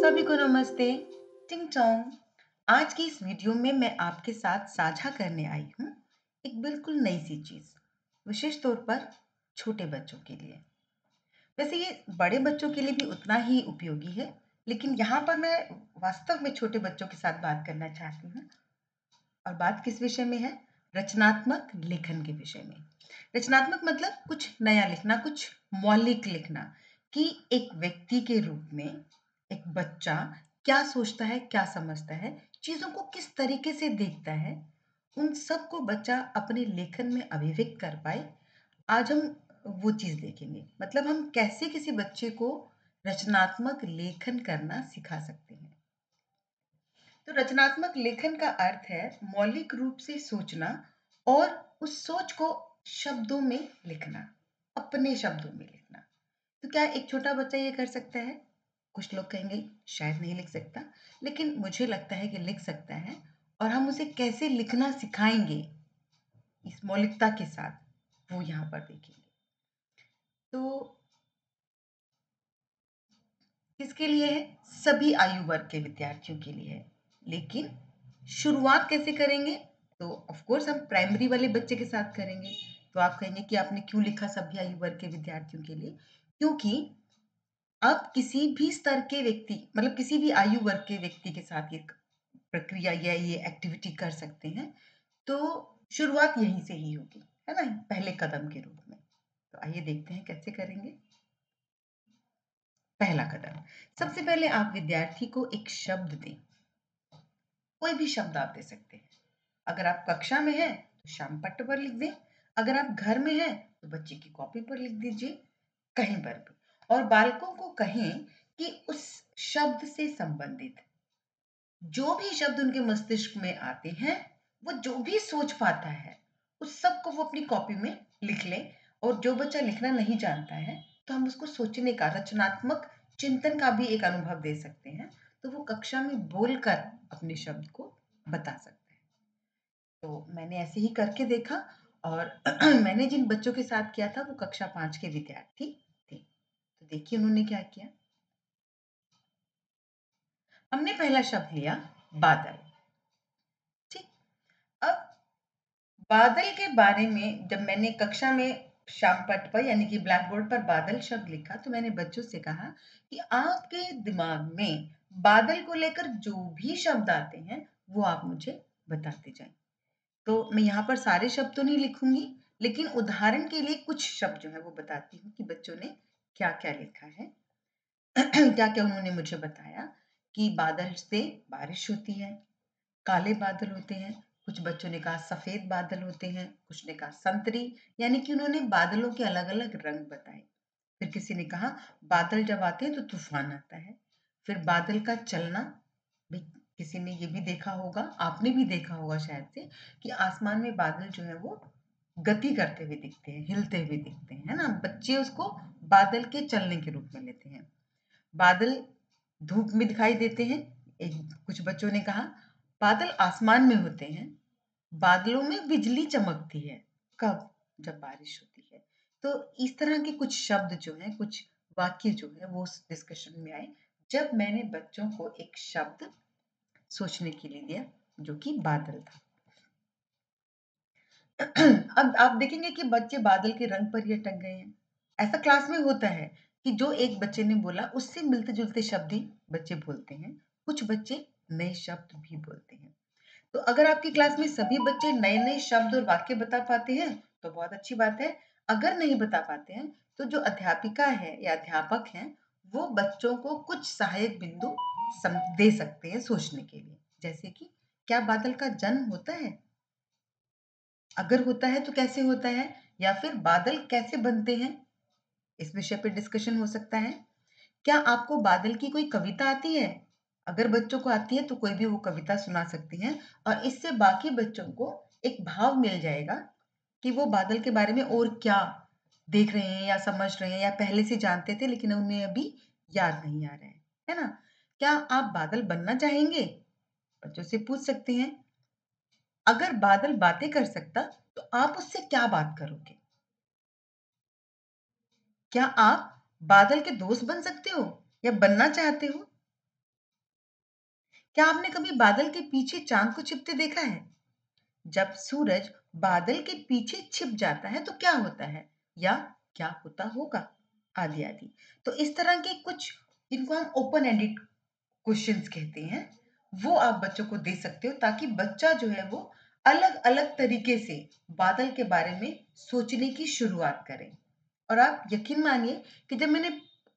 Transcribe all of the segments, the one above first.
सभी को नमस्ते। टिंग टोंग। आज की इस वीडियो में मैं आपके साथ साझा करने आई हूँ एक बिल्कुल नई सी चीज़, विशेष तौर पर छोटे बच्चों के लिए। वैसे ये बड़े बच्चों के लिए भी उतना ही उपयोगी है, लेकिन यहाँ पर मैं वास्तव में छोटे बच्चों के साथ बात करना चाहती हूँ। और बात किस विषय में है? रचनात्मक लेखन के विषय में। रचनात्मक मतलब कुछ नया लिखना, कुछ मौलिक लिखना, कि एक व्यक्ति के रूप में एक बच्चा क्या सोचता है, क्या समझता है, चीज़ों को किस तरीके से देखता है, उन सब को बच्चा अपने लेखन में अभिव्यक्त कर पाए। आज हम वो चीज़ देखेंगे, मतलब हम कैसे किसी बच्चे को रचनात्मक लेखन करना सिखा सकते हैं। तो रचनात्मक लेखन का अर्थ है मौलिक रूप से सोचना और उस सोच को शब्दों में लिखना, अपने शब्दों में लिखना। तो क्या एक छोटा बच्चा ये कर सकता है? कुछ लोग कहेंगे शायद नहीं लिख सकता, लेकिन मुझे लगता है कि लिख सकता है। और हम उसे कैसे लिखना सिखाएंगे इस मौलिकता के साथ, वो यहाँ पर देखेंगे। तो किसके लिए है? सभी आयु वर्ग के विद्यार्थियों के लिए है। लेकिन शुरुआत कैसे करेंगे? तो ऑफ कोर्स हम प्राइमरी वाले बच्चे के साथ करेंगे। तो आप कहेंगे कि आपने क्यों लिखा सभी आयु वर्ग के विद्यार्थियों के लिए? क्योंकि आप किसी भी स्तर के व्यक्ति, मतलब किसी भी आयु वर्ग के व्यक्ति के साथ ये प्रक्रिया या ये एक्टिविटी कर सकते हैं। तो शुरुआत यहीं से ही होगी, है ना, पहले कदम के रूप में। तो आइए देखते हैं कैसे करेंगे। पहला कदम, सबसे पहले आप विद्यार्थी को एक शब्द दें। कोई भी शब्द आप दे सकते हैं। अगर आप कक्षा में हैं तो श्याम पट्ट पर लिख दें। अगर आप घर में हैं तो बच्चे की कॉपी पर लिख दीजिए, कहीं पर भी। और बालकों को कहें कि उस शब्द से संबंधित जो भी शब्द उनके मस्तिष्क में आते हैं, वो जो भी सोच पाता है, उस सब को वो अपनी कॉपी में लिख ले। और जो बच्चा लिखना नहीं जानता है, तो हम उसको सोचने का, रचनात्मक चिंतन का भी एक अनुभव दे सकते हैं। तो वो कक्षा में बोलकर अपने शब्द को बता सकता है। तो मैंने ऐसे ही करके देखा। और मैंने जिन बच्चों के साथ किया था वो कक्षा 5 के विद्यार्थी थे। तो देखिए उन्होंने क्या किया। हमने पहला शब्द लिया बादल। ठीक। अब बादल के बारे में जब मैंने कक्षा में श्यामपट्ट पर यानी कि ब्लैक बोर्ड पर बादल शब्द लिखा, तो मैंने बच्चों से कहा कि आपके दिमाग में बादल को लेकर जो भी शब्द आते हैं वो आप मुझे बताते जाएं। तो मैं यहाँ पर सारे शब्द तो नहीं लिखूंगी, लेकिन उदाहरण के लिए कुछ शब्द जो है वो बताती हूँ कि बच्चों ने क्या क्या लिखा है। क्या क्या उन्होंने मुझे बताया कि बादल से बारिश होती है, काले बादल होते हैं। कुछ बच्चों ने कहा सफेद बादल होते हैं, कुछ ने कहा संतरी, यानी कि उन्होंने बादलों के अलग अलग रंग बताए। फिर किसी ने कहा बादल जब आते हैं तो तूफान आता है। फिर बादल का चलना, भी किसी ने ये भी देखा होगा, आपने भी देखा होगा शायद से, कि आसमान में बादल जो है वो गति करते हुए दिखते हैं, हिलते हुए दिखते हैं, है ना। बच्चे उसको बादल के चलने के रूप में लेते हैं। बादल धूप में दिखाई देते हैं। एक कुछ बच्चों ने कहा बादल आसमान में होते हैं, बादलों में बिजली चमकती है। कब? जब बारिश होती है। तो इस तरह के कुछ शब्द जो हैं, कुछ वाक्य जो है वो उस डिस्कशन में आए जब मैंने बच्चों को एक शब्द सोचने के लिए दिया, जो कि बादल था। अब आप देखेंगे कि बच्चे बादल के रंग पर ही अटक गए हैं। ऐसा क्लास में होता है कि जो एक बच्चे ने बोला उससे मिलते जुलते शब्द ही बच्चे बोलते हैं। कुछ बच्चे नए शब्द भी बोलते हैं। तो अगर आपकी क्लास में सभी बच्चे नए नए शब्द और वाक्य बता पाते हैं तो बहुत अच्छी बात है। अगर नहीं बता पाते हैं तो जो अध्यापिका है या अध्यापक हैं, वो बच्चों को कुछ सहायक बिंदु दे सकते हैं सोचने के लिए। जैसे कि क्या बादल का जन्म होता है? अगर होता है तो कैसे होता है? या फिर बादल कैसे बनते हैं? इस विषय पर डिस्कशन हो सकता है। क्या आपको बादल की कोई कविता आती है? अगर बच्चों को आती है तो कोई भी वो कविता सुना सकती हैं। और इससे बाकी बच्चों को एक भाव मिल जाएगा कि वो बादल के बारे में और क्या देख रहे हैं या समझ रहे हैं या पहले से जानते थे लेकिन उन्हें अभी याद नहीं आ रहा है ना। क्या आप बादल बनना चाहेंगे? बच्चों से पूछ सकते हैं। अगर बादल बातें कर सकता तो आप उससे क्या बात करोगे? क्या आप बादल के दोस्त बन सकते हो या बनना चाहते हो? क्या आपने कभी बादल के पीछे चांद को छिपते देखा है? जब सूरज बादल के पीछे छिप जाता है तो क्या होता है या क्या होता होगा, आदि आदि। तो इस तरह के कुछ, इनको हम ओपन एंडेड क्वेश्चंस कहते हैं, वो आप बच्चों को दे सकते हो ताकि बच्चा जो है वो अलग अलग तरीके से बादल के बारे में सोचने की शुरुआत करे। और आप यकीन मानिए कि जब मैंने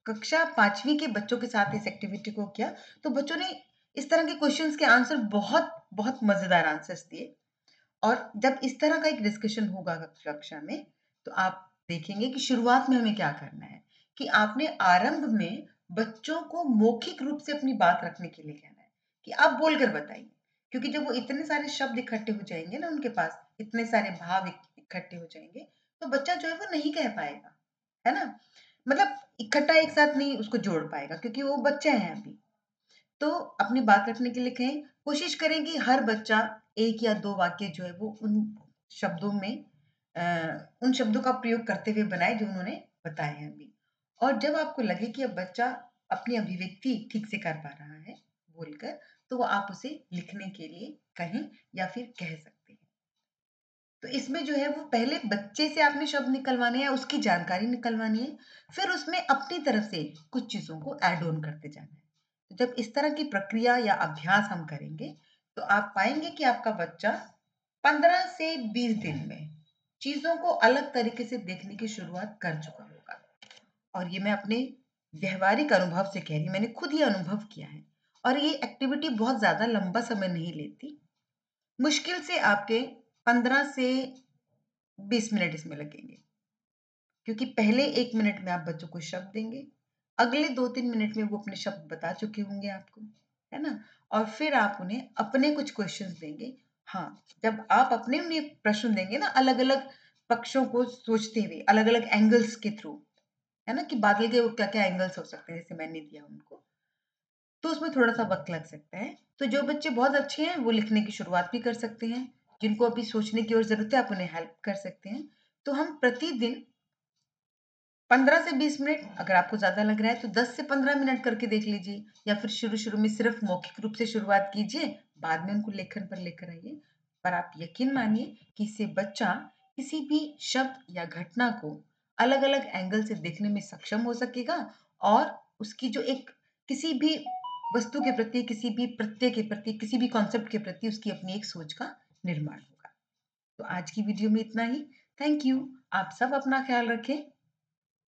कक्षा 5वीं के बच्चों के साथ इस एक्टिविटी को किया तो बच्चों ने इस तरह के क्वेश्चंस के आंसर बहुत बहुत मजेदार आंसर्स दिए। और जब इस तरह का एक डिस्कशन होगा कक्षा में तो आप देखेंगे कि शुरुआत में हमें क्या करना है कि आपने आरंभ में बच्चों को मौखिक रूप से अपनी बात रखने के लिए कहना है कि आप बोलकर बताइए, क्योंकि जब वो इतने सारे शब्द इकट्ठे हो जाएंगे ना उनके पास, इतने सारे भाव इकट्ठे हो जाएंगे तो बच्चा जो है वो नहीं कह पाएगा, है ना। मतलब इकट्ठा एक साथ नहीं उसको जोड़ पाएगा क्योंकि वो बच्चे हैं अभी। तो अपनी बात रखने के लिए कहें, कोशिश करें कि हर बच्चा एक या दो वाक्य जो है वो शब्दों में उन शब्दों का प्रयोग करते हुए बनाए जो उन्होंने बताए हैं अभी। और जब आपको लगे कि अब बच्चा अपनी अभिव्यक्ति ठीक से कर पा रहा है बोलकर, तो वो आप उसे लिखने के लिए कहें या फिर कह सकते हैं। तो इसमें जो है वो पहले बच्चे से आपने शब्द निकलवाने हैं, उसकी जानकारी निकलवानी है, फिर उसमें अपनी तरफ से कुछ चीज़ों को ऐड ऑन करते जाना है। तो जब इस तरह की प्रक्रिया या अभ्यास हम करेंगे, तो आप पाएंगे कि आपका बच्चा 15 से 20 दिन में चीज़ों को अलग तरीके से देखने की शुरुआत कर चुका होगा। और ये मैं अपने व्यवहारिक अनुभव से कह रही हूँ, मैंने खुद ये अनुभव किया है। और ये एक्टिविटी बहुत ज़्यादा लंबा समय नहीं लेती, मुश्किल से आपके 15 से 20 मिनट इसमें लगेंगे, क्योंकि पहले 1 मिनट में आप बच्चों को शब्द देंगे, अगले 2-3 मिनट में वो अपने शब्द बता चुके होंगे आपको, है ना? और फिर आप उन्हें अपने कुछ क्वेश्चंस देंगे। हाँ, जब आप अपने उन्हें प्रश्न देंगे ना अलग-अलग पक्षों को सोचते हुए, अलग-अलग एंगल्स के थ्रू, है ना? कि बादल के क्या-क्या एंगल्स हो सकते हैं, जैसे मैंने दिया उनको, तो उसमें थोड़ा-सा वक़्त लग सकता है। तो जो बच्चे बहुत अच्छे हैं, वो लिखने की शुरुआत भी कर सकते हैं, जिनको अभी सोचने की और ज़रूरत है, आप उन्हें हेल्प कर सकते हैं। तो हम प्रतिदिन 15 से 20 मिनट, अगर आपको ज़्यादा लग रहा है तो 10 से 15 मिनट करके देख लीजिए, या फिर शुरू-शुरू में सिर्फ मौखिक रूप से शुरुआत कीजिए, बाद में उनको लेखन पर लेकर आइए। पर आप यकीन मानिए कि इससे बच्चा किसी भी शब्द या घटना को अलग-अलग एंगल से देखने में सक्षम हो सकेगा, और उसकी जो एक किसी भी वस्तु के प्रति, किसी भी प्रत्यय के प्रति, किसी भी कॉन्सेप्ट के प्रति उसकी अपनी एक सोच का निर्माण होगा। तो आज की वीडियो में इतना ही। Thank you. आप सब अपना ख्याल रखें।